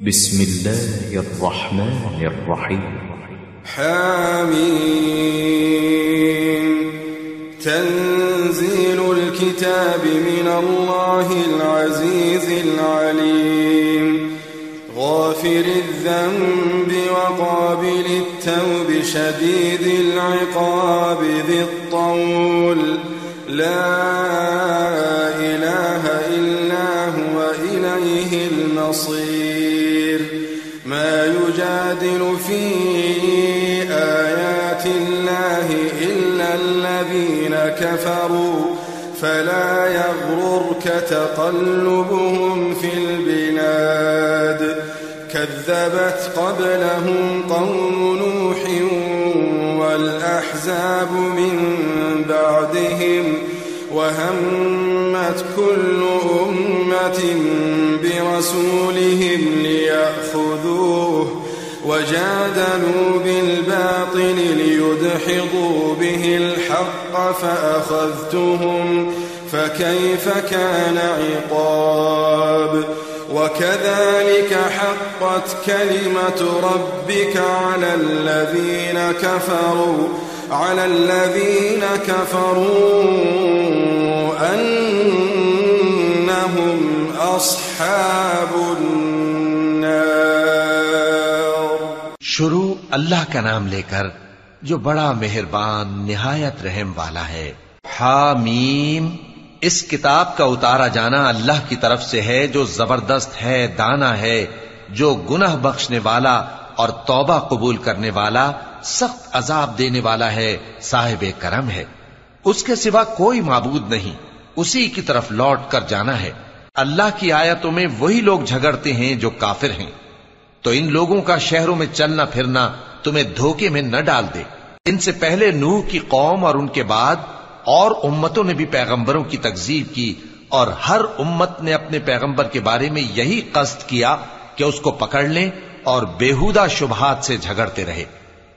बिस्मिल्लाहिर्रहमानिर्रहीम। हामीम तंज़ीलुल किताबि मिनल्लाहिल अज़ीज़िल अलीम गाफ़िरिज़ ज़ंबि व क़ाबिलित तौबि शदीदिल इक़ाबि ज़ित तौल ला इलाहा इल्ला हुव इलैहिल मसीर। मा युजादिलु फ़ी आयातिल्लाहि इल्ला अल्लज़ीना कफ़रू फला यग़्रुरक तक़ल्लुबुहुम फ़िल बिलाद। कज़्ज़बत क़ब्लहुम क़ौमु नूह वल अहज़ाब मिन बअदहिम वहम्मत कुल्लु उम्मतिन बिरसूलिहिम लियअख़ुज़ूह वजादलू बिलबातिल लियुदहिदू बिहिल हक़्क़ फ़अख़ज़्तुहुम फ़कैफ़ कान इक़ाब। वकज़ालिक हक़्क़त कलिमतु रब्बिक على الذين كفروا أنهم أصحاب النار। शुरू अल्लाह का नाम लेकर जो बड़ा मेहरबान निहायत रहम वाला है। हामीम, इस किताब का उतारा जाना अल्लाह की तरफ से है जो जबरदस्त है, दाना है, जो गुनाह बख्शने वाला और तौबा कबूल करने वाला, सख्त अजाब देने वाला है, साहिब करम है। उसके सिवा कोई माबूद नहीं, उसी की तरफ लौट कर जाना है। अल्लाह की आयतों में वही लोग झगड़ते हैं जो काफिर हैं। तो इन लोगों का शहरों में चलना फिरना तुम्हें धोखे में न डाल दे। इनसे पहले नूह की कौम और उनके बाद और उम्मतों ने भी पैगंबरों की तकजीब की, और हर उम्मत ने अपने पैगंबर के बारे में यही कस्द किया कि उसको पकड़ लें और बेहुदा शुबहात से झगड़ते रहे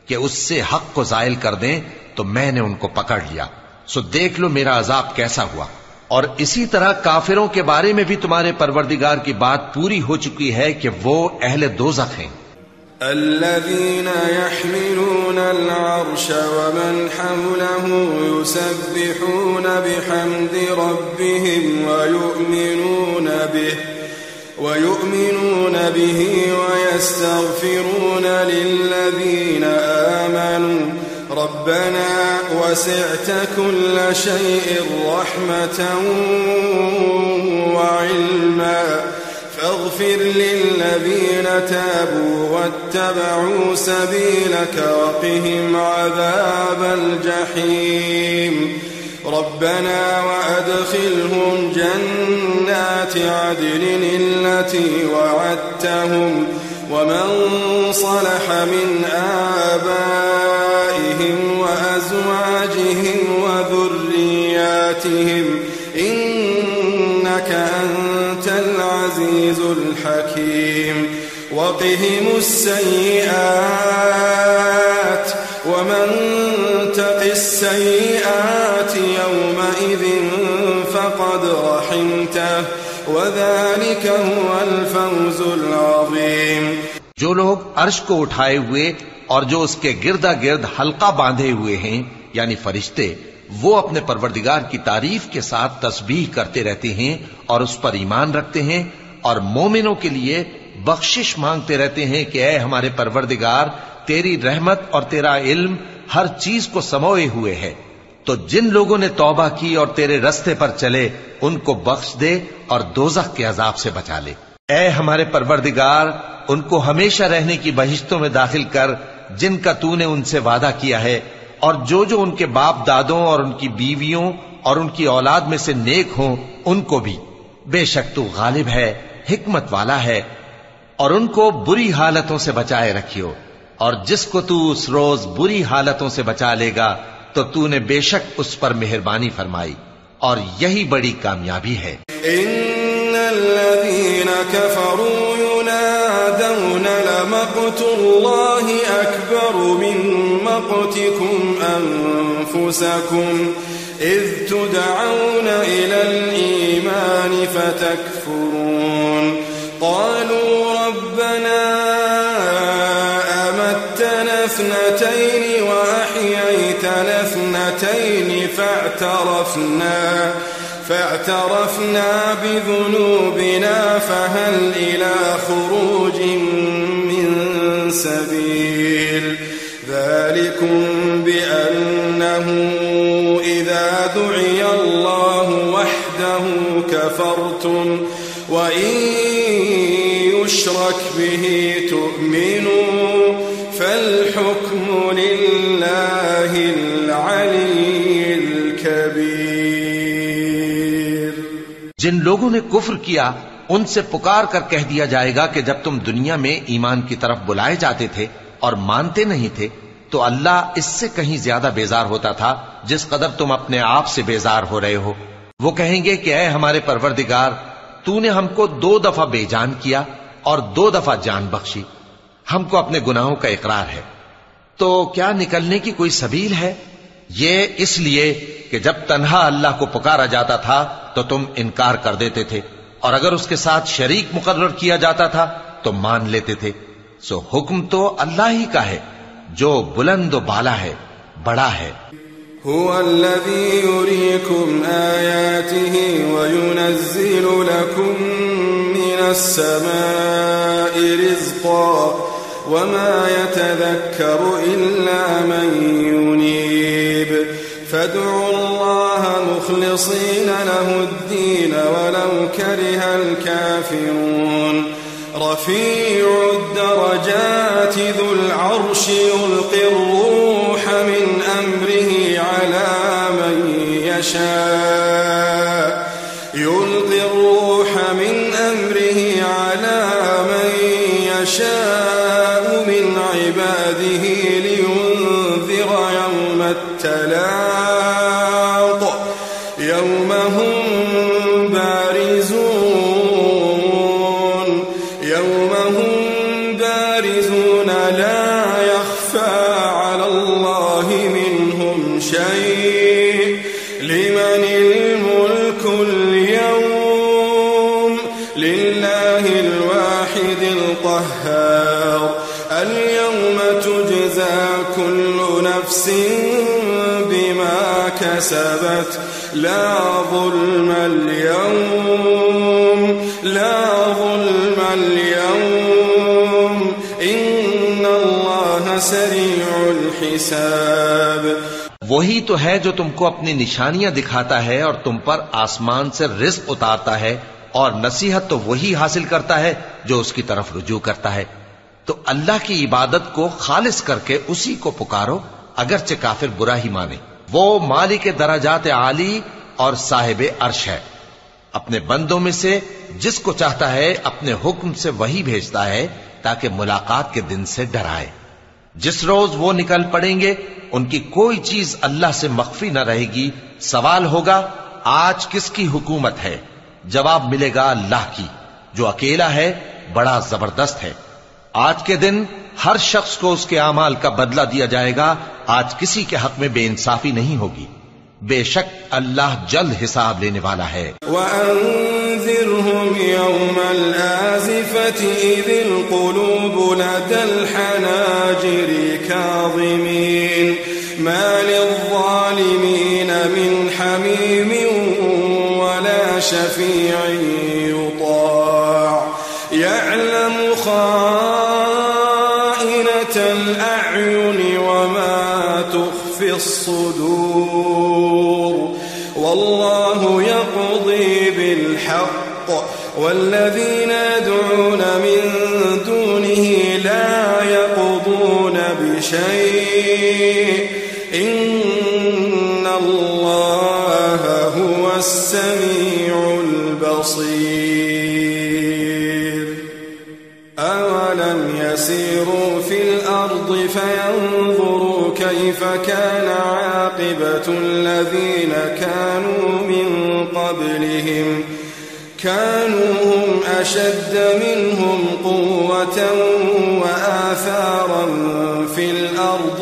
कि उससे हक को जायल कर दें। तो मैंने उनको पकड़ लिया, सो देख लो मेरा अजाब कैसा हुआ। और इसी तरह काफिरों के बारे में भी तुम्हारे परवरदिगार की बात पूरी हो चुकी है कि वो अहले दोज़ख हैं। अल्लज़ीना यहमिलूनल अर्श व मन हवलहु युसब्बिहूना बिहम्दि रब्बिहिम ويؤمنون به ويستغفرون للذين آمنوا ربنا وسعت كل شيء رحمة وعلما فاغفر للذين تابوا واتبعوا سبيلك وقهم عذاب الجحيم ربنا وأدخلهم جنات عدن التي وعدتهم ومن صلح من آبائهم وأزواجهم وذرياتهم إنك أنت العزيز الحكيم وقهم السيئات ومن تق السيئات يومئذ فقد رحمته وذلك هو الفوز العظيم। जो लोग अर्श को उठाए हुए और जो उसके गिरदा गिर्द हल्का बांधे हुए हैं यानी फरिश्ते, वो अपने परवरदिगार की तारीफ के साथ तस्बीह करते रहते हैं और उस पर ईमान रखते हैं, और मोमिनों के लिए बख्शिश मांगते रहते हैं कि ऐ हमारे परवरदिगार, तेरी रहमत और तेरा इल्म हर चीज को समोए हुए है। तो जिन लोगों ने तौबा की और तेरे रास्ते पर चले, उनको बख्श दे और दोज़ख के अजाब से बचा ले। ऐ हमारे परवरदिगार, उनको हमेशा रहने की बहिश्तों में दाखिल कर जिनका तूने उनसे वादा किया है, और जो उनके बाप दादों और उनकी बीवियों और उनकी औलाद में से नेक हों, उनको भी। बेशक तू गालिब है, हिकमत वाला है। और उनको बुरी हालतों से बचाए रखियो, और जिसको तू उस रोज बुरी हालतों से बचा लेगा तो तूने बेशक उस पर मेहरबानी फरमाई, और यही बड़ी कामयाबी है। इन्नल्लज़ीना कफ़रू युनादौना लमक़्तुल्लाहि अकबरु मिन मक़्तिकुम अनफुसकुम इज़ तुदऔना इलल ईमान फतकफुरून क़ालू रब्बना اثنتين وأحييتنا اثنتين فاعترفنا بذنوبنا فهل إلى خروج من سبيل ذلكم بأنه إذا دعي الله وحده كفرتم وإن يشرك به تؤمنوا فالحكم لله العلي الكبير। जिन लोगों ने कुफ्र किया उनसे पुकार कर कह दिया जाएगा कि जब तुम दुनिया में ईमान की तरफ बुलाए जाते थे और मानते नहीं थे तो अल्लाह इससे कहीं ज्यादा बेजार होता था जिस कदर तुम अपने आप से बेजार हो रहे हो। वो कहेंगे कि ऐ हमारे परवरदिगार, तूने हमको 2 दफा बेजान किया और 2 दफा जान बख्शी, हमको अपने गुनाहों का इकरार है, तो क्या निकलने की कोई सबील है? ये इसलिए कि जब तन्हा अल्लाह को पुकारा जाता था तो तुम इनकार कर देते थे और अगर उसके साथ शरीक मुकर्रर किया जाता था तो मान लेते थे। सो हुक्म तो अल्लाह ही का है जो बुलंद बाला है, बड़ा है। हुवा अल्लज़ी युरीकुम आयातिही व युनज़्ज़िलु लकुम मिनस समाइ रिज़्क़ा व मा यतज़क्करु इल्ला मन युनीब फद्'ू अल्लाह मुख़लिसीन लहुद्दीन वलौ करिहल काफ़िरून रफ़ी'ु الدرجات ذو العرش يلقي الروح من أمره على من يشاء من عباده لينذر يوم التلاق يوم هم بارزون لا يخفى على الله منهم شيء لمن الملك اليوم لله الواحد القهار اليوم تجزى كل نفس بما كسبت لا ظلم اليوم إن الله سريع الحساب। वही तो है जो तुमको अपनी निशानियां दिखाता है और तुम पर आसमान से रिज़्क़ उतारता है और नसीहत तो वही हासिल करता है जो उसकी तरफ रुजू करता है। तो अल्लाह की इबादत को खालिस करके उसी को पुकारो अगरचे काफिर बुरा ही माने। वो मालिक दराजात आली और साहिब अर्श है। अपने बंदों में से जिसको चाहता है अपने हुक्म से वही भेजता है ताकि मुलाकात के दिन से डराए। जिस रोज वो निकल पड़ेंगे उनकी कोई चीज अल्लाह से मख्फी न रहेगी। सवाल होगा आज किसकी हुकूमत है? जवाब मिलेगा अल्लाह की जो अकेला है, बड़ा जबरदस्त है। आज के दिन हर शख्स को उसके आमाल का बदला दिया जाएगा। आज किसी के हक में बेइंसाफी नहीं होगी। बेशक अल्लाह जल्द हिसाब लेने वाला है। वअन्ज़िरहुम यौमल आज़िफ़ति इज़िल क़ुलूबु लदल हनाजिरि काज़िमीन मा लिज़्ज़ालिमीन मिन हमीमिन वला शफ़ी'इन युताअ यअलमु ख़ाइनतल अ'युन वमा तुख़फ़ी الصدور والله يقضي بالحق والذين يدعون من دونه لا يقضون بشيء إن الله هو السميع البصير أولم يسيروا في الأرض فينظروا كيف كان عاقبة الذين كانوا من قبلهم كانوا هم أشد منهم قوة وآثارا في الأرض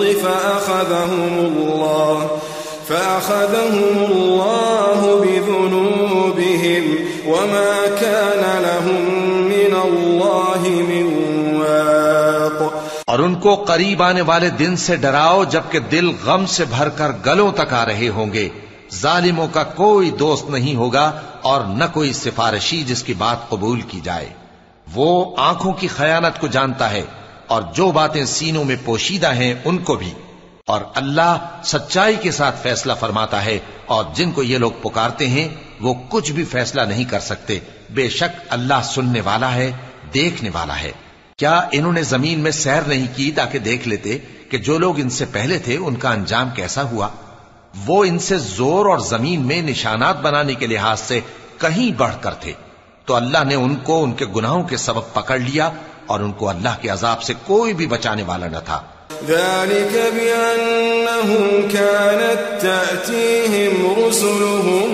فأخذهم الله بذنوبهم وما كان لهم من الله من واق और उनको करीब आने वाले दिन से डराओ जबकि दिल गम से भरकर गलों तक आ रहे होंगे। जालिमों का कोई दोस्त नहीं होगा और न कोई सिफारिशी जिसकी बात कबूल की जाए। वो आंखों की खयानत को जानता है और जो बातें सीनों में पोशीदा हैं उनको भी। और अल्लाह सच्चाई के साथ फैसला फरमाता है और जिनको ये लोग पुकारते हैं वो कुछ भी फैसला नहीं कर सकते। बेशक अल्लाह सुनने वाला है, देखने वाला है। क्या इन्होंने जमीन में सैर नहीं की ताकि देख लेते कि जो लोग इनसे पहले थे उनका अंजाम कैसा हुआ? वो इनसे जोर और जमीन में निशानात बनाने के लिहाज से कहीं बढ़कर थे, तो अल्लाह ने उनको उनके गुनाहों के सबब पकड़ लिया और उनको अल्लाह के अजाब से कोई भी बचाने वाला न था। ذلك بأنهم كانت تأتيهم رسلهم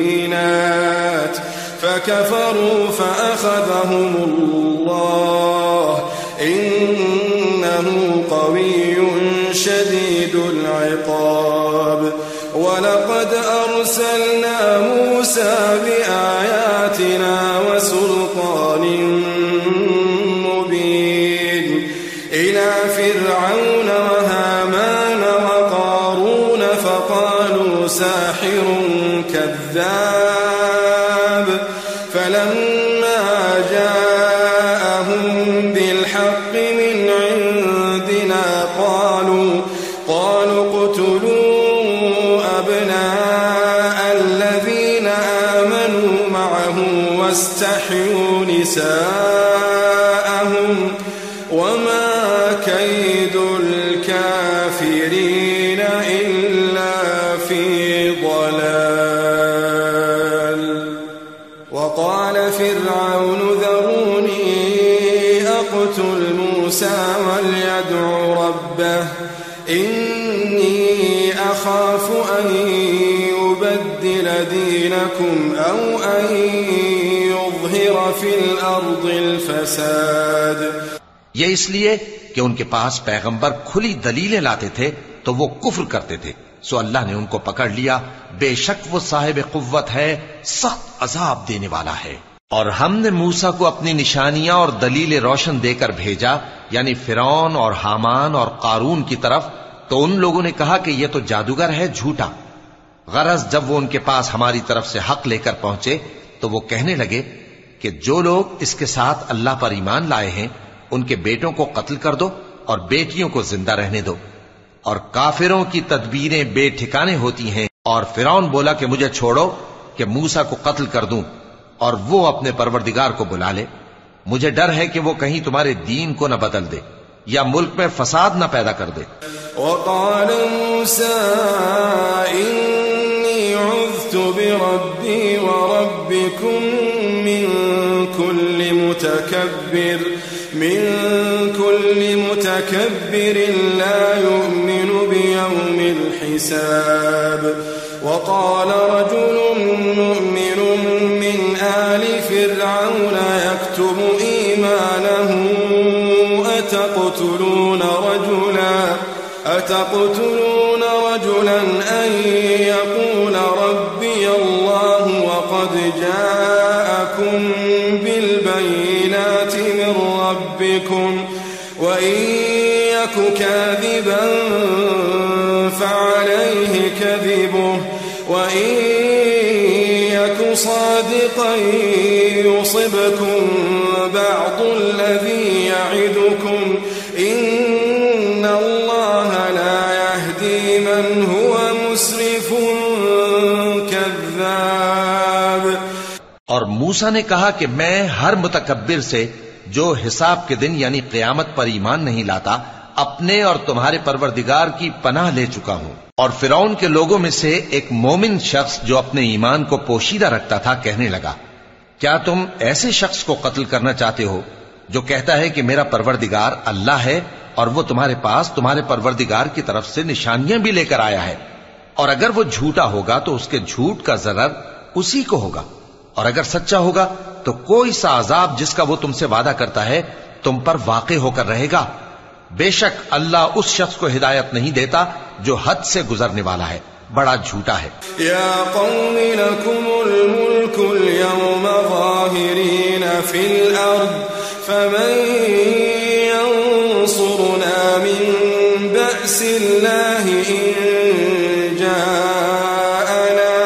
بالبينات فكفروا فأخذهم الله إنه قوي شديد العقاب ولقد أرسلنا موسى بآياتنا وسلطان مبين إلى فرعون وهامان وقارون فقالوا ساحر كذاب فلما جاءهم بالحق من عندنا قالوا اقتلوا أبناء الذين آمنوا معه واستحيوا نساءهم وما كيد الكافرين إلا في ضلال وقال فرعون ذروني أقتل موسى وليدع ربه إني أخاف أن يبدل دينكم أو أن يظهر في الأرض الفساد। ये इसलिए कि उनके पास पैगंबर खुली दलीलें लाते थे तो वो कुफ्र करते थे, सो अल्लाह ने उनको पकड़ लिया। बेशक वो साहिब कुव्वत है, सख्त अजाब देने वाला है। और हमने मूसा को अपनी निशानियां और दलीलें रोशन देकर भेजा, यानी फिरौन और हामान और कारून की तरफ। तो उन लोगों ने कहा कि यह तो जादूगर है, झूठा। गरज जब वो उनके पास हमारी तरफ से हक लेकर पहुंचे तो वो कहने लगे कि जो लोग इसके साथ अल्लाह पर ईमान लाए हैं उनके बेटों को कत्ल कर दो और बेटियों को जिंदा रहने दो। और काफिरों की तदबीरें बेठिकाने होती हैं। और फिरौन बोला कि मुझे छोड़ो कि मूसा को कत्ल कर दूं और वो अपने परवरदिगार को बुला ले। मुझे डर है कि वो कहीं तुम्हारे दीन को न बदल दे या मुल्क में फसाद न पैदा कर दे। वक़ाल मूसा इन्नी उज़्तु बिरब्बी व रब्बिकुम मिन कुल्ली मुतकब्बिरिन ला युमिनु बियौमिल हिसाब। वक़ाल रजुलुन मुमिनुन मिन आलि फ़िरऔन यक्तुबु ईमानहु أتقتلون رجلا أن يقول ربي الله وقد جاءكم بالبينات من ربكم وإن يك كاذبا فعليه كذبه وإن يك صادقا يصبكم بعض الذي يعدكم إن الله لا يهدي من هو مسرف كذاب। और मूसा ने कहा कि मैं हर मुतकब्बिर से जो हिसाब के दिन यानी क़यामत पर ईमान नहीं लाता अपने और तुम्हारे परवरदिगार की पनाह ले चुका हूं। और फिरौन के लोगों में से एक मोमिन शख्स जो अपने ईमान को पोशीदा रखता था कहने लगा, क्या तुम ऐसे शख्स को कत्ल करना चाहते हो जो कहता है कि मेरा परवरदिगार अल्लाह है और वो तुम्हारे पास तुम्हारे परवरदिगार की तरफ से निशानियां भी लेकर आया है? और अगर वो झूठा होगा तो उसके झूठ का जरर उसी को होगा, और अगर सच्चा होगा तो कोई सा अजाब जिसका वो तुमसे वादा करता है तुम पर वाक़े होकर रहेगा। बेशक अल्लाह उस शख्स को हिदायत नहीं देता जो हद से गुजरने वाला है, बड़ा झूठा है। या कौमी लकुमुल मुल्कुल यौम ज़ाहिरीन फिल अर्द फमन بأس الله إن جاءنا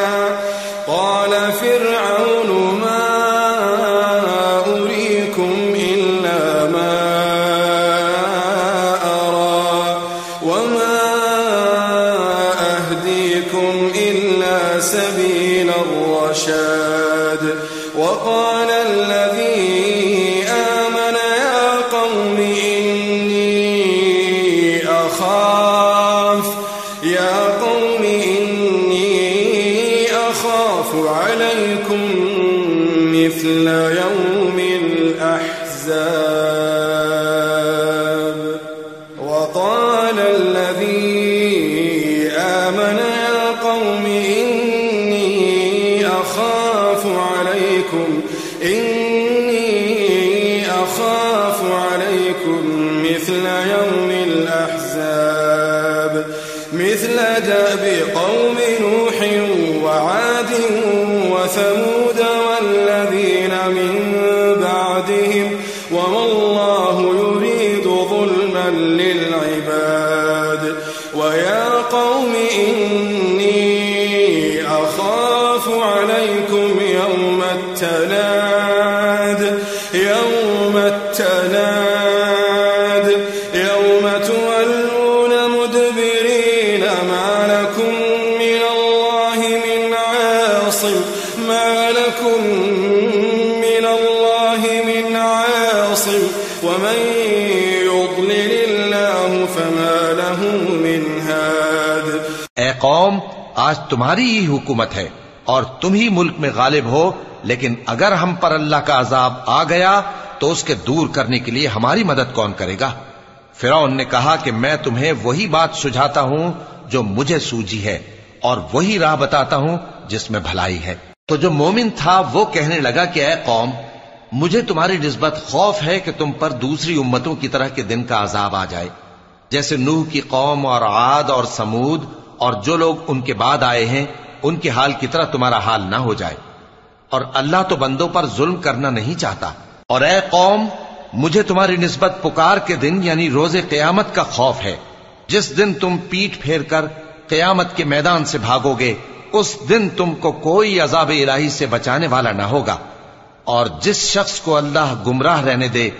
قال فرعون ما أريكم إلا ما أرى وما أهديكم إلا سبيل الرشاد وقال الذي آمن يا قوم إني أخاف عليكم مثل يوم الأحزاب وقال الذي آمن يا قوم إني أخاف عليكم مثل يوم الأحزاب مثل دأب قوم نوح وعاد وثمود والذين من بعدهم وما الله يريد ظلما للعباد ويا قوم إني أخاف عليكم يوم التناد يوم تولون مدبرين ما لكم من الله من عاصم ومن يضلل الله فما له من هاد ऐ कौम, आज तुम्हारी ही हुकूमत है और तुम ही मुल्क में गालिब हो, लेकिन अगर हम पर अल्लाह का अजाब आ गया तो उसके दूर करने के लिए हमारी मदद कौन करेगा। फिरौन ने कहा कि मैं तुम्हें वही बात सुझाता हूं जो मुझे सूझी है और वही राह बताता हूं जिसमें भलाई है। तो जो मोमिन था वो कहने लगा कि ऐ कौम, मुझे तुम्हारी निस्बत खौफ है कि तुम पर दूसरी उम्मतों की तरह के दिन का अजाब आ जाए, जैसे नूह की कौम और आद और समूद और जो लोग उनके बाद आए हैं उनके हाल की तरह तुम्हारा हाल ना हो जाए। और अल्लाह तो बंदों पर जुल्म करना नहीं चाहता। और ऐ कौम, मुझे तुम्हारी निस्बत पुकार के दिन यानी रोजे क़यामत का खौफ है, जिस दिन तुम पीठ फेर कर क़यामत के मैदान से भागोगे, उस दिन तुमको कोई अज़ाब इलाही से बचाने वाला ना होगा, और जिस शख्स को अल्लाह गुमराह रहने दे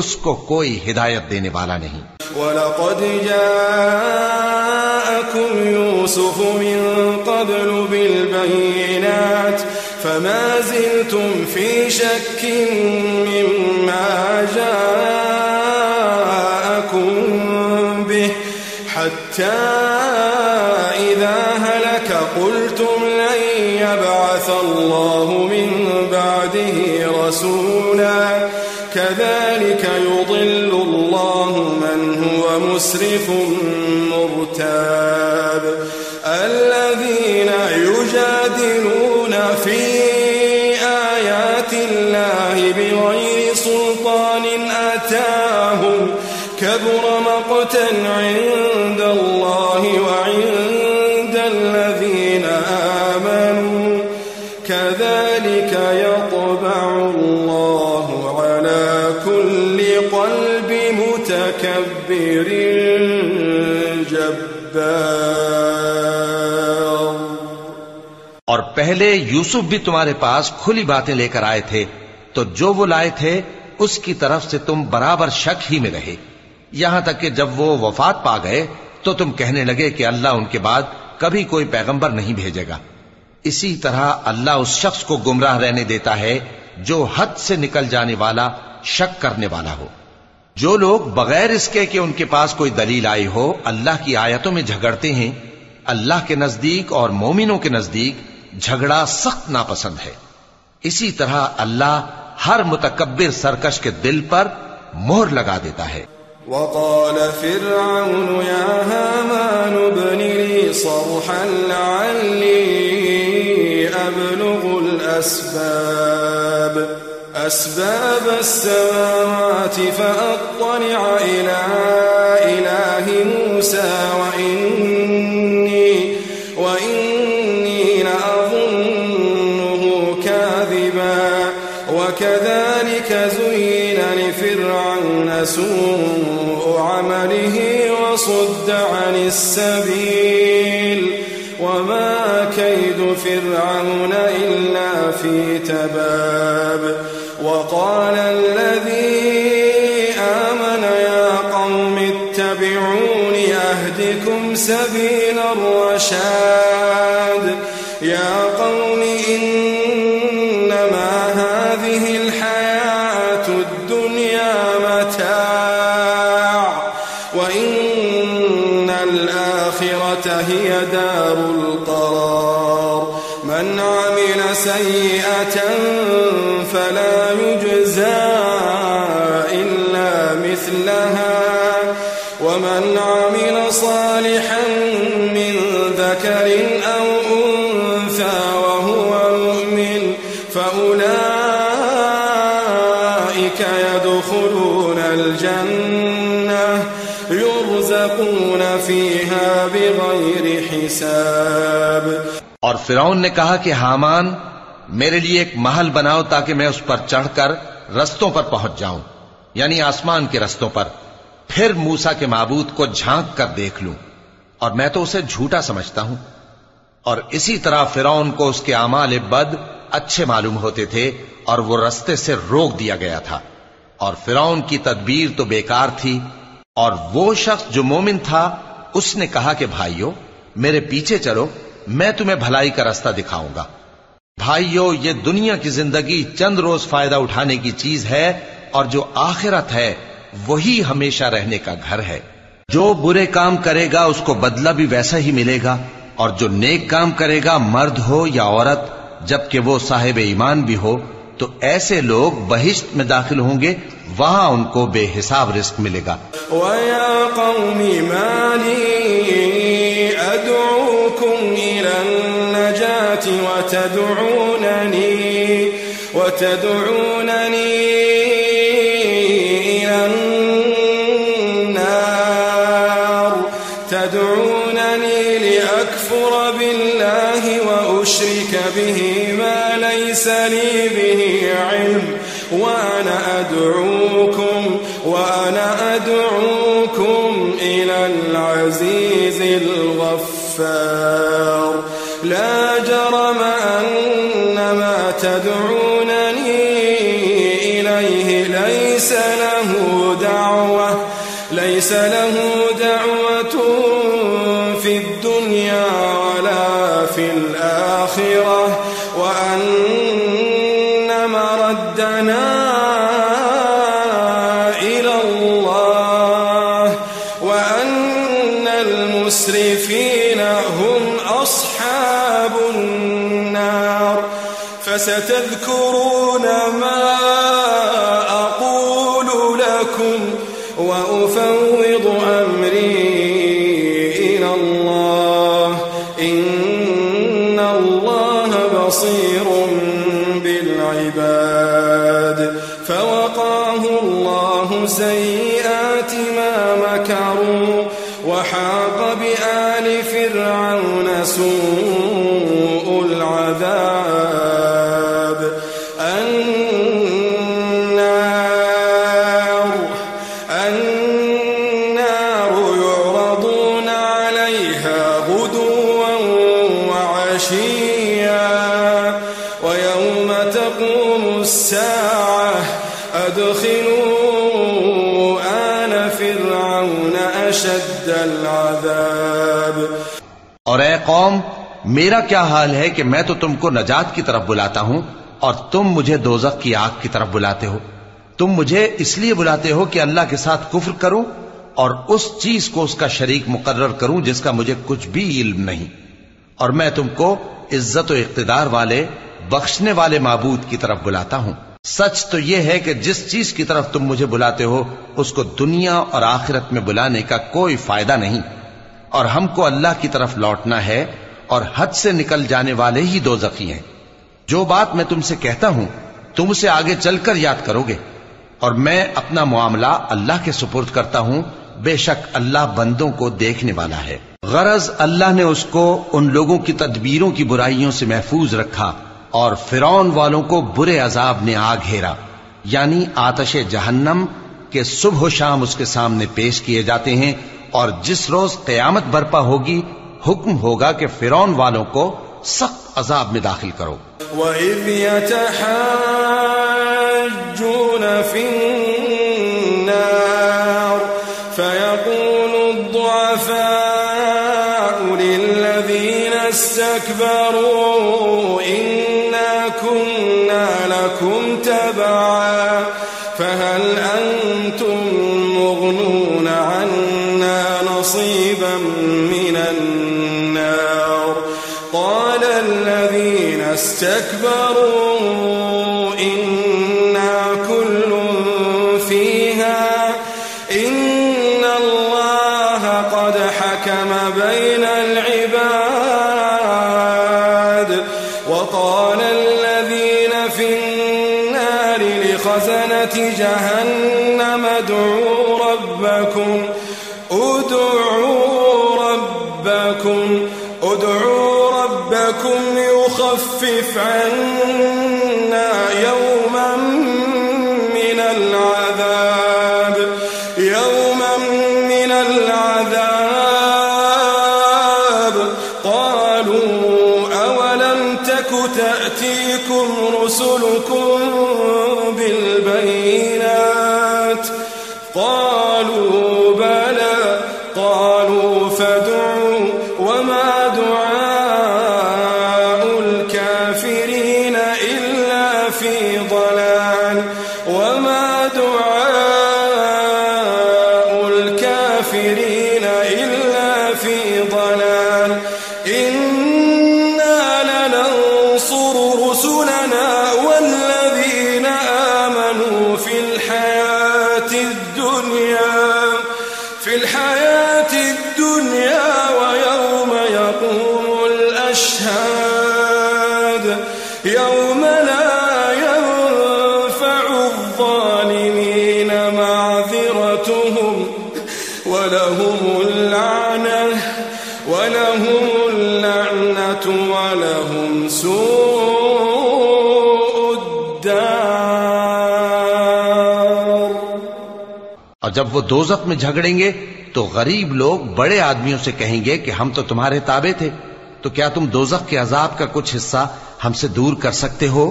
उसको कोई हिदायत देने वाला नहीं। वलक़द जाअकुम यूसुफ मिन क़ब्लु बिलबय्यिनात फमा ज़िलतुम फ़ी शक्किन मिम्मा जाअकुम बिहि हत्ता इज़ा हलक क़ुल्तुम लन यबअथ अल्लाहु मिन बअदिही रसूला كذلك يضل الله من هو مسرف مرتاب الذين يجادلون في آيات الله بغير سلطان أتاهم كبر مقتا عند الله وعند الذين آمنوا كذلك يطبع الله على كل قلب متكبر जब्बार। और पहले यूसुफ भी तुम्हारे पास खुली बातें लेकर आए थे, तो जो वो लाए थे उसकी तरफ से तुम बराबर शक ही में रहे, यहां तक कि जब वो वफात पा गए तो तुम कहने लगे कि अल्लाह उनके बाद कभी कोई पैगंबर नहीं भेजेगा। इसी तरह अल्लाह उस शख्स को गुमराह रहने देता है जो हद से निकल जाने वाला, शक करने वाला हो। जो लोग बगैर इसके कि उनके पास कोई दलील आई हो अल्लाह की आयतों में झगड़ते हैं, अल्लाह के नजदीक और मोमिनों के नजदीक झगड़ा सख्त नापसंद है। इसी तरह अल्लाह हर मुतकब्बिर सरकश के दिल पर मोहर लगा देता है। वक़ाल फ़िरऔन या हामान इब्नि ली सरहन लअल्ली अब्लुगुल अस्बाब السماوات فأطلع إلى إله موسى وإني لأظنه كاذبا وكذلك زين لفرعون فرعون سوء عمله وصد عن السبيل وما كيد فرعون إلا في تباب وقال الذي آمن يا قوم اتبعون أهدكم سبيل الرشاد يا قوم إنما هذه الحياة الدنيا متاع وإن الآخرة هي دار القرار من عمل سيئة فلا يجزى إلا مثلها ومن عمل صالحا من ذكر أو أنثى وهو مؤمن فأولئك يدخلون الجنة يرزقون فيها بغير حساب. और फिरौन ने कहा कि हामान मेरे लिए एक महल बनाओ ताकि मैं उस पर चढ़कर रस्तों पर पहुंच जाऊं, यानी आसमान के रस्तों पर, फिर मूसा के माबूद को झांक कर देख लूं, और मैं तो उसे झूठा समझता हूं। और इसी तरह फिरौन को उसके आमाल बद अच्छे मालूम होते थे और वो रस्ते से रोक दिया गया था। और फिरौन की तदबीर तो बेकार थी। और वो शख्स जो मोमिन था उसने कहा कि भाइयों मेरे पीछे चलो, मैं तुम्हें भलाई का रास्ता दिखाऊंगा। भाइयों, ये दुनिया की जिंदगी चंद रोज फायदा उठाने की चीज है और जो आखिरत है वही हमेशा रहने का घर है। जो बुरे काम करेगा उसको बदला भी वैसा ही मिलेगा, और जो नेक काम करेगा मर्द हो या औरत, जबकि वो साहिब ईमान भी हो, तो ऐसे लोग बहिश्त में दाखिल होंगे, वहां उनको बेहिसाब रिस्क मिलेगा। वया कौमी माली अदऊकुम इलन नजाति वतदऊननी इलन नार तदऊननी लिअकफुर बिल्लाहि व उश्रिक बिहि मा लैस ली बिहि इल्म وأنا أدعوكم إلى العزيز الغفار لا جرم أن ما تدعونني إليه ليس له دعوة في الدنيا ولا في الآخرة وأن مردنا إلى الله وأن المسرفين هم أصحاب النار فستذكرون ما أقول لكم وأفوض أمري إلى الله إن الله بصير بالعباد فوقاه الله سيئات ما مكروا وحاق بآل فرعون سوء العذاب النار يعرضون عليها غدوا وعشيا ويوم تقوم الساعة أدخلوا آل فرعون أشد العذاب। और ऐ कौम, मेरा क्या हाल है कि मैं तो तुमको नजात की तरफ बुलाता हूं और तुम मुझे दोजख की आग की तरफ बुलाते हो। तुम मुझे इसलिए बुलाते हो कि अल्लाह के साथ कुफ्र करूं और उस चीज को उसका शरीक मुकर्रर करूं जिसका मुझे कुछ भी इल्म नहीं, और मैं तुमको इज्जत और इख्तिदार वाले बख्शने वाले माबूद की तरफ बुलाता हूं। सच तो यह है कि जिस चीज की तरफ तुम मुझे बुलाते हो उसको दुनिया और आखिरत में बुलाने का कोई फायदा नहीं, और हमको अल्लाह की तरफ लौटना है, और हद से निकल जाने वाले ही दोज़खी हैं। जो बात मैं तुमसे कहता हूं तुम उसे आगे चलकर याद करोगे, और मैं अपना मामला अल्लाह के सुपुर्द करता हूं। बेशक अल्लाह बंदों को देखने वाला है। गरज अल्लाह ने उसको उन लोगों की तदबीरों की बुराइयों से महफूज रखा, और फिरौन वालों को बुरे अजाब ने आ घेरा, यानी आतशे जहन्नम कि सुबह शाम उसके सामने पेश किए जाते हैं, और जिस रोज क़यामत बर्पा होगी हुक्म होगा कि फिरौन वालों को सख्त अजाब में दाखिल करो। वइज़ यतहाज्जून फिन्नार फयक़ूलु अद्दुअफ़ाउ लिल्लज़ीना इस्तकबरू इन्ना कुन्ना लकुम तबअन फहल अंतुम मुग़नून अन्ना नसीबा मिनन नार क़ाल الذين استكبروا إنا كل فيها إن الله قد حكم بين العباد وقال الذين في النار لخزنة جهنم ادعوا ربكم يخفف عنا يوما من العذاب قالوا أولم تك تأتيكم رسلكم بالبينات قالوا بلى قالوا فادعوا وما دعاء الكافرين إلا في ضلال إنا لننصر رسلنا والذين آمنوا في الحياة الدنيا ويوم يقوم الأشهاد يوم لا ينفع الظالمين معذرتهم ولهم اللعنة ولهم سوء الدار। और जब वो दोज़ख में झगड़ेंगे तो गरीब लोग बड़े आदमियों से कहेंगे कि हम तो तुम्हारे ताबे थे, तो क्या तुम दोज़ख के अजाब का कुछ हिस्सा हमसे दूर कर सकते हो?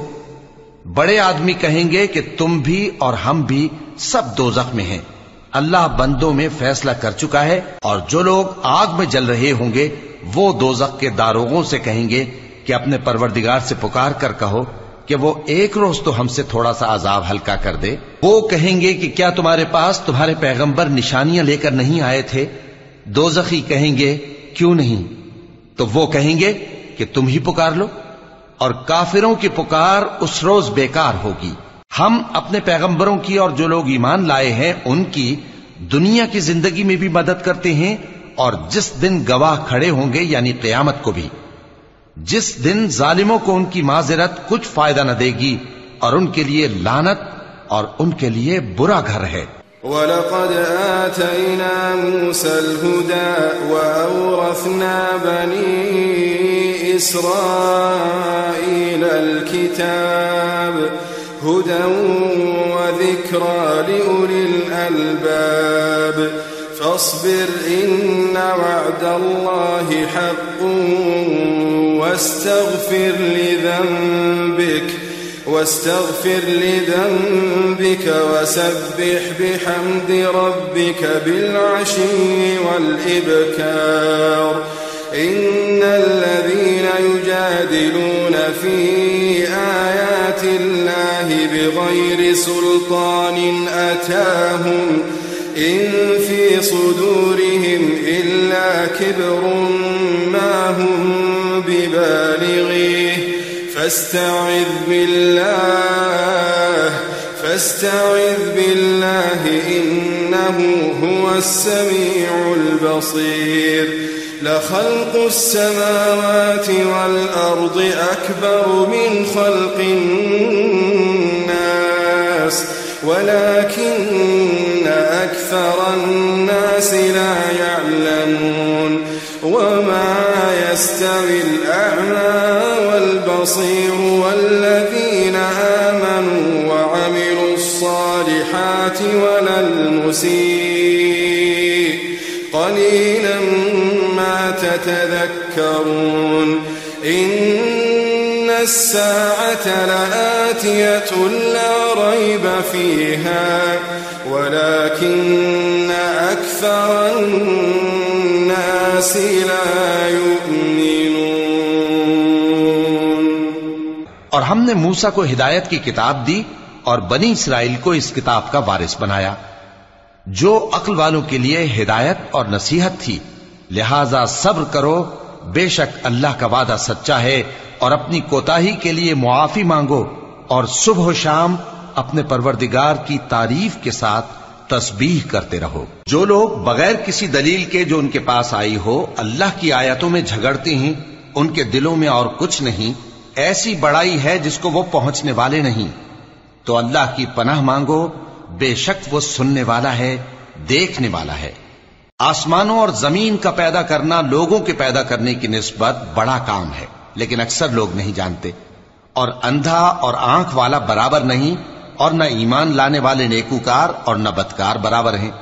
बड़े आदमी कहेंगे कि तुम भी और हम भी सब दोज़ख में हैं। अल्लाह बंदों में फैसला कर चुका है, और जो लोग आग में जल रहे होंगे वो दोज़ख के दारोगों से कहेंगे कि अपने परवरदिगार से पुकार कर कहो कि वो एक रोज तो हमसे थोड़ा सा अजाब हल्का कर दे। वो कहेंगे कि क्या तुम्हारे पास तुम्हारे पैगंबर निशानियां लेकर नहीं आए थे? दोज़खी कहेंगे क्यों नहीं? तो वो कहेंगे कि तुम ही पुकार लो, और काफिरों की पुकार उस रोज बेकार होगी। हम अपने पैगंबरों की और जो लोग ईमान लाए हैं उनकी दुनिया की जिंदगी में भी मदद करते हैं, और जिस दिन गवाह खड़े होंगे यानी क़यामत को भी, जिस दिन जालिमों को उनकी माज़िरत कुछ फायदा न देगी और उनके लिए लानत और उनके लिए बुरा घर है। वलक़द आतैना मूसल हुदा वअौरथना बनी इस्राईल अलकिताब हुदन वज़िक्रा लिउलिल अलबाब فاصبر إن وعد الله حق واستغفر لذنبك وسبح بحمد ربك بالعشي والإبكار إن الذين يجادلون في آيات الله بغير سلطان أتاهم إن في صدورهم إلا كبر ما هم ببالغيه فاستعذ بالله إنه هو السميع البصير لخلق السماوات والأرض أكبر من خلق الناس ولكن أكثر الناس لا يعلمون وما يستوي الأعمى والبصير والذين آمنوا وعملوا الصالحات ولا مسيء قليلا ما تتذكرون إن الساعة لآتية لا ريب فيها ولكن أكثر الناس لا يؤمنون। और हमने मूसा को हिदायत की किताब दी और बनी इसराइल को इस किताब का वारिस बनाया, जो अक्ल वालों के लिए हिदायत और नसीहत थी। लिहाजा सब्र करो, बेशक अल्लाह का वादा सच्चा है, और अपनी कोताही के लिए मुआफी मांगो और सुबह शाम अपने परवरदिगार की तारीफ के साथ तस्बीह करते रहो। जो लोग बगैर किसी दलील के जो उनके पास आई हो अल्लाह की आयतों में झगड़ते हैं, उनके दिलों में और कुछ नहीं, ऐसी बड़ाई है जिसको वो पहुंचने वाले नहीं। तो अल्लाह की पनाह मांगो, बेशक वो सुनने वाला है, देखने वाला है। आसमानों और जमीन का पैदा करना लोगों के पैदा करने की निस्बत बड़ा काम है, लेकिन अक्सर लोग नहीं जानते। और अंधा और आंख वाला बराबर नहीं, और न ईमान लाने वाले नेकूकार और न बदकार बराबर हैं।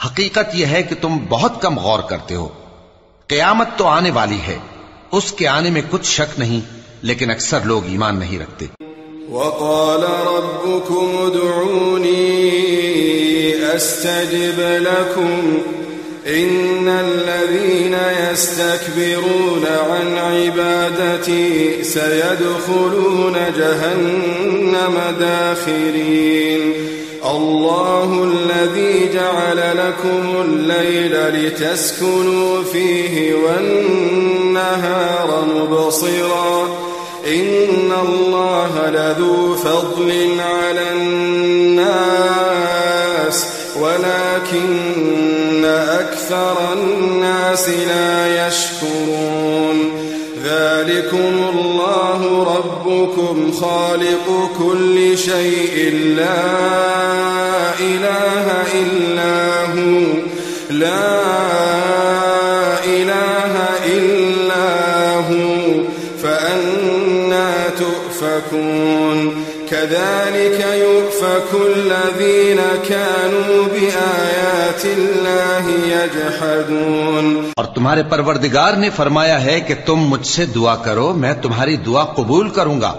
हकीकत यह है कि तुम बहुत कम गौर करते हो। क़यामत तो आने वाली है, उसके आने में कुछ शक नहीं, लेकिन अक्सर लोग ईमान नहीं रखते। वक़ाल रब्बुकुम उदऊनी अस्तजिब लकुम इन्नल्लज़ीना यस्तकबिरून अन इबादती सयदखुलून जहन्नम दाखिरीन। अल्लाहुल्लज़ी जअल लकुमुल लैल लितस्कुनू फीहि वन्नहार मुबसिरा इन्नल्लाह लज़ू फ़ज़लिन अलन्नास वलाकिन्न अक्सरन्नास ला यशकुरून। ज़ालिकुमुल्लाहु रब्बुकुम ख़ालिक़ु कुल्लि शैइन ला इलाहा इल्ला हु ला इलाहा इल्ला हु फ़अन्ना तुफ़कून। कज़ालिक युफ़कु الذين كانوا بآيات الله يجحدون। और तुम्हारे परवरदिगार ने फरमाया है कि तुम मुझसे दुआ करो, मैं तुम्हारी दुआ कबूल करूंगा।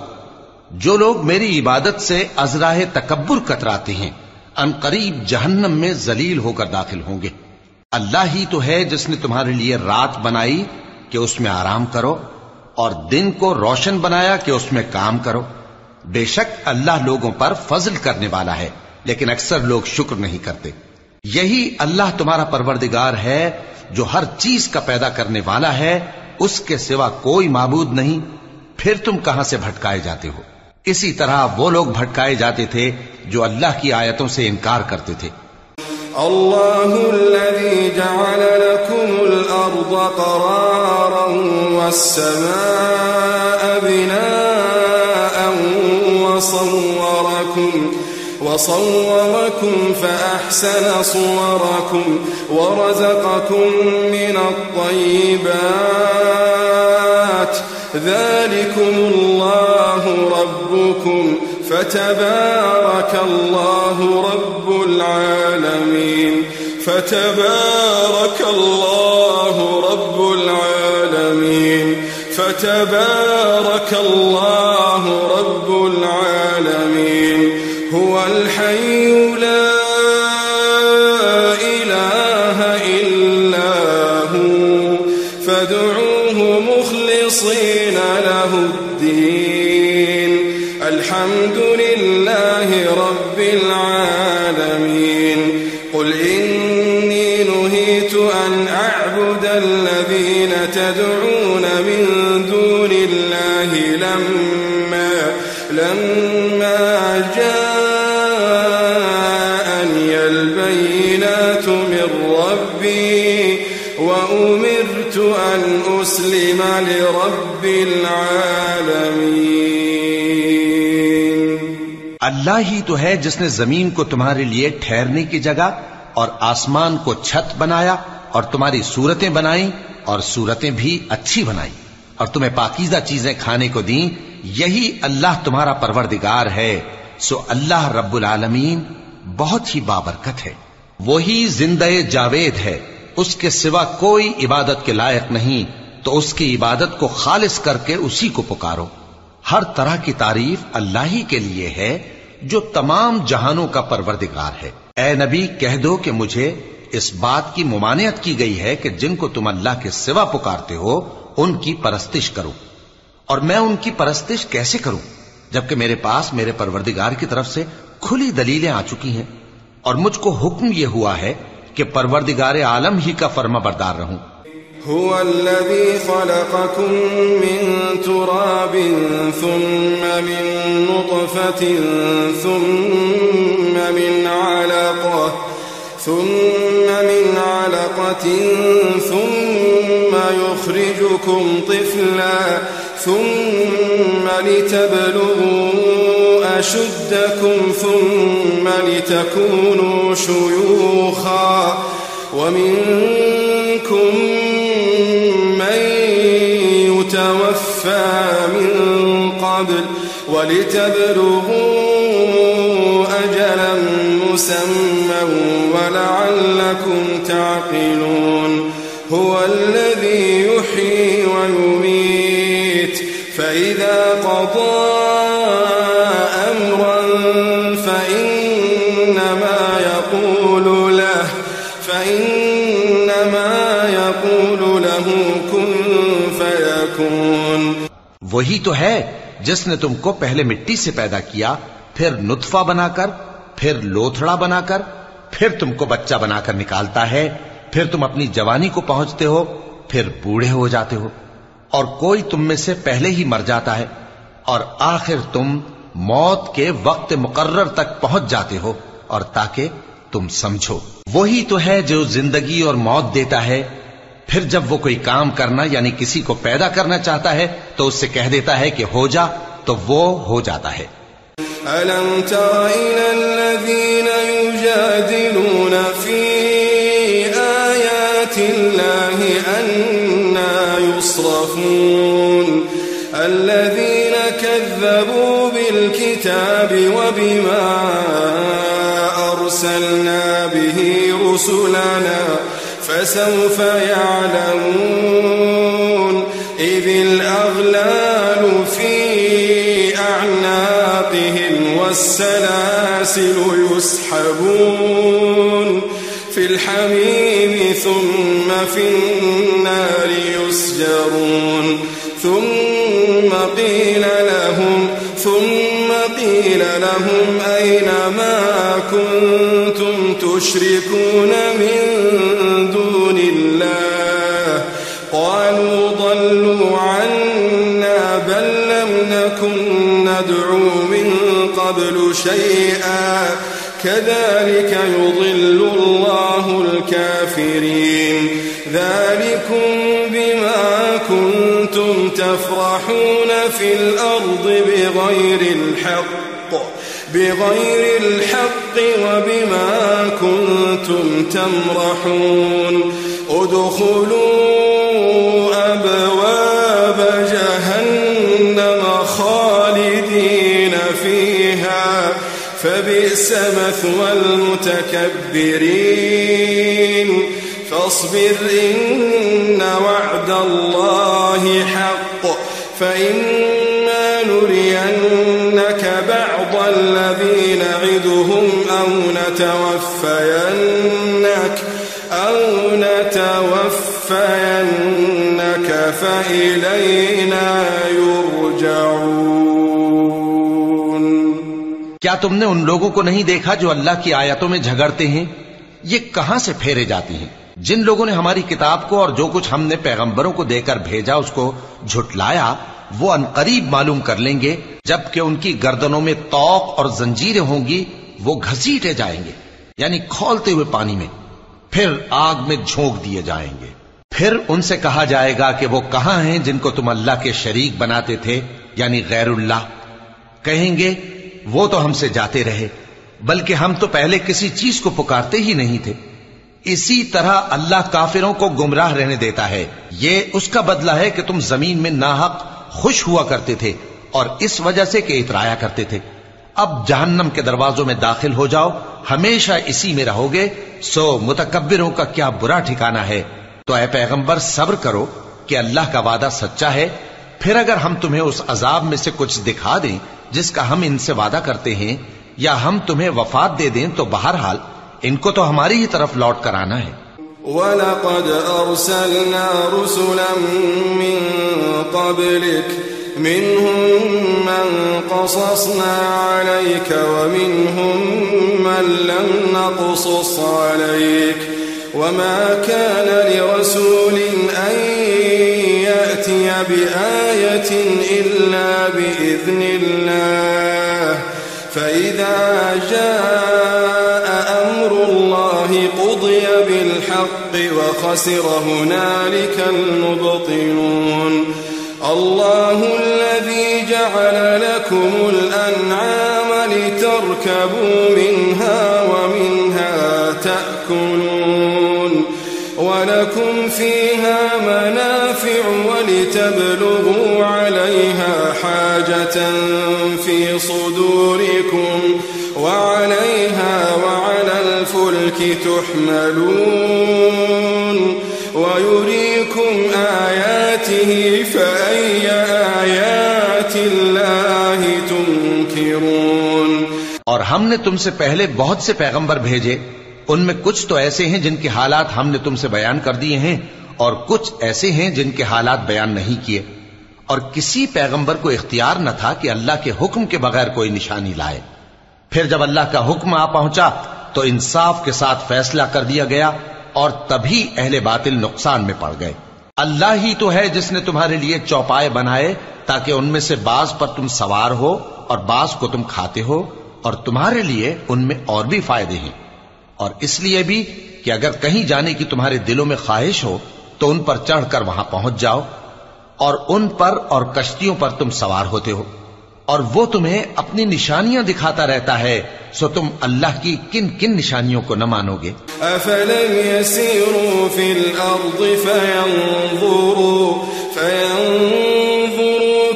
जो लोग मेरी इबादत से अज़राह तकब्बुर कतराते हैं, अनकरीब जहन्नम में जलील होकर दाखिल होंगे। अल्लाह ही तो है जिसने तुम्हारे लिए रात बनाई कि उसमें आराम करो, और दिन को रोशन बनाया कि उसमें काम करो। बेशक अल्लाह लोगों पर फजल करने वाला है, लेकिन अक्सर लोग शुक्र नहीं करते। यही अल्लाह तुम्हारा परवरदिगार है जो हर चीज का पैदा करने वाला है, उसके सिवा कोई माबूद नहीं। फिर तुम कहां से भटकाए जाते हो? इसी तरह वो लोग भटकाए जाते थे जो अल्लाह की आयतों से इनकार करते थे। अल्लाहुल्लज़ी जअल लकुमुल अर्द क़रारन वस्समाअ बिनाअन वसव्वरकुम फ़अहसन सुवरकुम वरज़क़कुम मिनत्तय्यिबात ज़ालिकुमुल्लाहु रब्बुकुम फ़तबारकल्लाहु रब्बुल आलमीन। फ़तबारकल्लाहु रब्बुल आलमीन। फ़तबारकल्लाहु रब्बुल आलमीन। हुवल हय्यु ला इलाहा इल्ला हु फ़दऊहु मुख़लिसीना लहुद्दीन। अल्हम्दुलिल्लाहि रब्बिल आलमीन। क़ुल इन्नी नुहीतु अन अअबुदल्लज़ीना तदऊन मिन दूनिल्लाहि लम्मा जाअनियल बय्यिनातु मिर रब्बी वउमिरतु अन उस्लिमा लिरब्बिल आलमीन। अल्लाह ही तो है जिसने जमीन को तुम्हारे लिए ठहरने की जगह और आसमान को छत बनाया, और तुम्हारी सूरतें बनाई और सूरतें भी अच्छी बनाई, और तुम्हें पाकीज़ा चीजें खाने को दी। यही अल्लाह तुम्हारा परवरदिगार है। सो अल्लाह रब्बुल आलमीन बहुत ही बाबरकत है। वही जिंदे जावेद है, उसके सिवा कोई इबादत के लायक नहीं, तो उसकी इबादत को खालिस करके उसी को पुकारो। हर तरह की तारीफ अल्लाह ही के लिए है जो तमाम जहानों का परवरदिगार है। ए नबी, कह दो कि मुझे इस बात की मुमानियत की गई है कि जिनको तुम अल्लाह के सिवा पुकारते हो उनकी परस्तिश करो। और मैं उनकी परस्तिश कैसे करूं जबकि मेरे पास मेरे परवरदिगार की तरफ से खुली दलीलें आ चुकी हैं और मुझको हुक्म यह हुआ है कि परवरदिगार आलम ही का फर्माबरदार रहूं। हुवल्लज़ी ख़लक़कुम मिन तुराबिन सुम्मा मिन नुत्फ़तिन सुम्मा मिन अलक़तिन सुम्मा युख़रिजुकुम तिफ़ला सुम्मा लितबलुगू अशुद्दकुम सुम्मा लितकूनू शुयूख़ा वमिनकुम मन युतवफ़्फ़ा मिन क़ब्ल वलितबलुगू अजलन मुसम्मा वलअल्लकुम तअक़िलून हुवल्लज़ी युह्यी वयुमीत फ़इज़ा क़ज़ा अम्रन फ़इन्नमा यक़ूलु लहु कुन फ़यकून। वही तो है जिसने तुमको पहले मिट्टी से पैदा किया, फिर नुत्फा बनाकर, फिर लोथड़ा बनाकर, फिर तुमको बच्चा बनाकर निकालता है, फिर तुम अपनी जवानी को पहुंचते हो, फिर बूढ़े हो जाते हो, और कोई तुम में से पहले ही मर जाता है, और आखिर तुम मौत के वक्त मुकर्रर तक पहुंच जाते हो। और ताकि तुम समझो, वही तो है जो जिंदगी और मौत देता है, फिर जब वो कोई काम करना यानी किसी को पैदा करना चाहता है तो उससे कह देता है कि हो जा, तो वो हो जाता है। अलम तरा इलल्लज़ीन युजादिलून फी आयातिल्लाहि अन्ना युस्रफून अल्लज़ीन कज़्ज़बू बिलकिताबि वबिमा अरसलना बिही रुसुलना फसौफ यअलमून इज़िल अग़लालु फी अअनाक़िहिम वस्सलासिलु युस्हबून फिल हमीम सुम्मा फिन्नारि युस्जरून सुम्मा क़ील लहुम ऐन मा कुन्तुम तुश्रिकून मिन दूनिल्लाह क़ालू ضلوا عنا बल लम नकुन नदअू मिन क़ब्ल शैअन कज़ालिक युज़िल्लु अल्लाहुल काफ़िरीन ज़ालिकुम बिमा कुन्तुम तफ़रहून फिल अर्ज़ बिग़ैरिल हक़्क़ वबिमा कुन्तुम तमरहून उदख़ुलू अबवाब जहन्नम ख़ालिदीन फ़ीहा फबिअस मथवल मुतकब्बिरीन फ़ास्बिर इन्न वअदल्लाहि हक़्क़ फ़इम्मा नुरियन्नक बअद الذي نعدهم أو نتوفينك فإلينا يرجعون। क्या तुमने उन लोगों को नहीं देखा जो अल्लाह की आयतों में झगड़ते हैं? ये कहां से फेरे जाती हैं? जिन लोगों ने हमारी किताब को और जो कुछ हमने पैगंबरों को देकर भेजा उसको झुटलाया, वो अनकरीब मालूम कर लेंगे जबकि उनकी गर्दनों में तौक और जंजीरें होंगी, वो घसीटे जाएंगे यानी खौलते हुए पानी में, फिर आग में झोंक दिए जाएंगे। फिर उनसे कहा जाएगा कि वो कहां हैं जिनको तुम अल्लाह के शरीक बनाते थे यानी गैरुल्लाह। कहेंगे वो तो हमसे जाते रहे, बल्कि हम तो पहले किसी चीज को पुकारते ही नहीं थे। इसी तरह अल्लाह काफिरों को गुमराह रहने देता है। ये उसका बदला है कि तुम जमीन में नाहक खुश हुआ करते थे और इस वजह से कि इतराया करते थे। अब जहन्नम के दरवाजों में दाखिल हो जाओ, हमेशा इसी में रहोगे, सो मुतकब्बिरों का क्या बुरा ठिकाना है। तो ऐ पैगंबर सब्र करो कि अल्लाह का वादा सच्चा है। फिर अगर हम तुम्हें उस अजाब में से कुछ दिखा दें जिसका हम इनसे वादा करते हैं, या हम तुम्हें वफात दे दें, तो बहरहाल इनको तो हमारी ही तरफ लौट कर आना है। वलक़द अर्सलना रुसुलन मिन क़ब्लिक मिनहुम मन क़ससना अलैक व मिनहुम मन लम नक़सस अलैक वमा कान लिरसूलिन अन यअतिय बिआयतिन इल्ला बिइज़्निल्लाह फ़इज़ा जाअ अम्रुल्लाहि क़ुदिय बिल्हक़्क़ि व ख़सिर हुनालिकल मुब्तिलून। अल्लाहु अल्लज़ी जअल लकुमुल अनआम लितरकबू मिन्हा व मिन्हा तअकुलून व लकुम फ़ीहा मनाफ़िअु व लितबलुगू अलैहा हाजतन फ़ी सुदूरिकुम व अलैहा व अलल फ़ुल्कि तुहमलून व युरीकुम आयातिहि फ़अय्य आयातिल्लाहि तुनकिरून। और हमने तुमसे पहले बहुत से पैगंबर भेजे, उनमें कुछ तो ऐसे हैं जिनके हालात हमने तुमसे बयान कर दिए हैं, और कुछ ऐसे हैं जिनके हालात बयान नहीं किए। और किसी पैगंबर को इख्तियार न था कि अल्लाह के हुक्म के बगैर कोई निशानी लाए। फिर जब अल्लाह का हुक्म आ पहुंचा तो इंसाफ के साथ फैसला कर दिया गया, और तभी अहले बातिल नुकसान में पड़ गए। अल्लाह ही तो है जिसने तुम्हारे लिए चौपाए बनाए ताकि उनमें से बाज पर तुम सवार हो और बाज को तुम खाते हो, और तुम्हारे लिए उनमें और भी फायदे हैं। और इसलिए भी कि अगर कहीं जाने की तुम्हारे दिलों में ख्वाहिश हो तो उन पर चढ़कर वहां पहुंच जाओ, और उन पर और कश्तियों पर तुम सवार होते हो, और वो तुम्हें अपनी निशानियां दिखाता रहता है, सो तुम अल्लाह की किन किन निशानियों को न मानोगे। अफलम यसीरू फिल अर्ज़ि फयंज़ुरू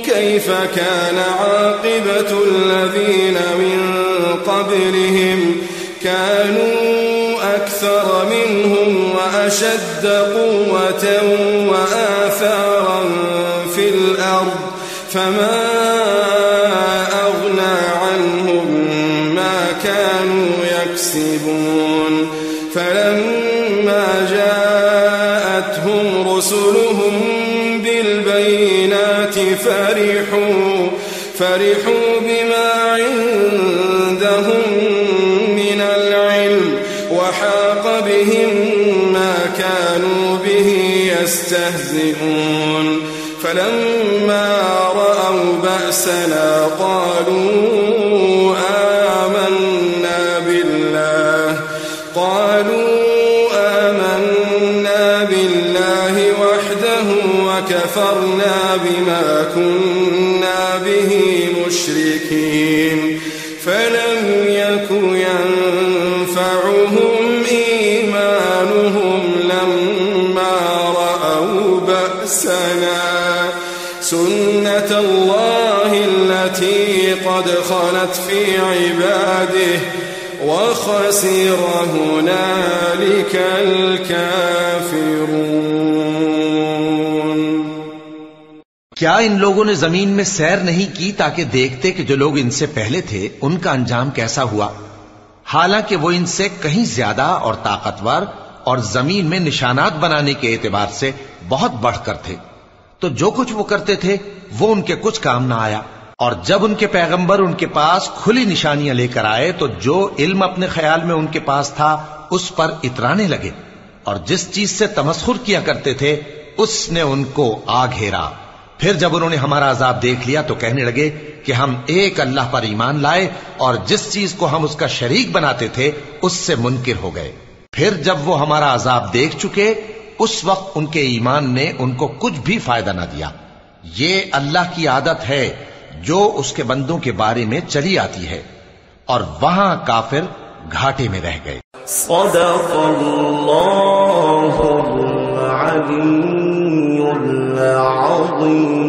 कैफ़ कान आक़िबतुल लज़ीना मिन क़ब्लिहिम कानू अक्सर मिनहुम व अशद्द क़ुव्वतन व आसारन फिल अर्ज़ फमा अग़ना अन्हुम मा कानू यक्सिबून फलम्मा जाअतहुम रुसुलुहुम बिलबय्यिनाति फरिहू बिमा इंदहुम मिनल इल्म व हाक़ बिहिम मा कानू बिही यस्तहज़िऊन फलम्मा रअव बअसना क़ालू आमन्ना बिल्लाहि वहदहु व कफ़रना बिमा कुन्ना बिही मुश्रिकीन फलम यकु यंफ़अहुम ईमानुहुम लम्मा रअव बअसना सुन्नतल्लाहि अल्लती क़द ख़लत फ़ी इबादिही वख़सिर हुनालिकल काफ़िरून। क्या इन लोगों ने जमीन में सैर नहीं की ताकि देखते कि जो लोग इनसे पहले थे उनका अंजाम कैसा हुआ, हालांकि वो इनसे कहीं ज्यादा और ताकतवर और जमीन में निशानात बनाने के एतबार से बहुत बढ़कर थे। तो जो कुछ वो करते थे वो उनके कुछ काम ना आया। और जब उनके पैगंबर उनके पास खुली निशानियां लेकर आए तो जो इल्म अपने ख्याल में उनके पास था उस पर इतराने लगे, और जिस चीज से तमस्खुर किया करते थे उसने उनको आ घेरा। फिर जब उन्होंने हमारा अजाब देख लिया तो कहने लगे कि हम एक अल्लाह पर ईमान लाए, और जिस चीज को हम उसका शरीक बनाते थे उससे मुनकिर हो गए। फिर जब वो हमारा अजाब देख चुके उस वक्त उनके ईमान ने उनको कुछ भी फायदा ना दिया। ये अल्लाह की आदत है जो उसके बंदों के बारे में चली आती है, और वहां काफिर घाटे में रह गए। सदक़ल्लाहुल अलीयुल अज़ीम।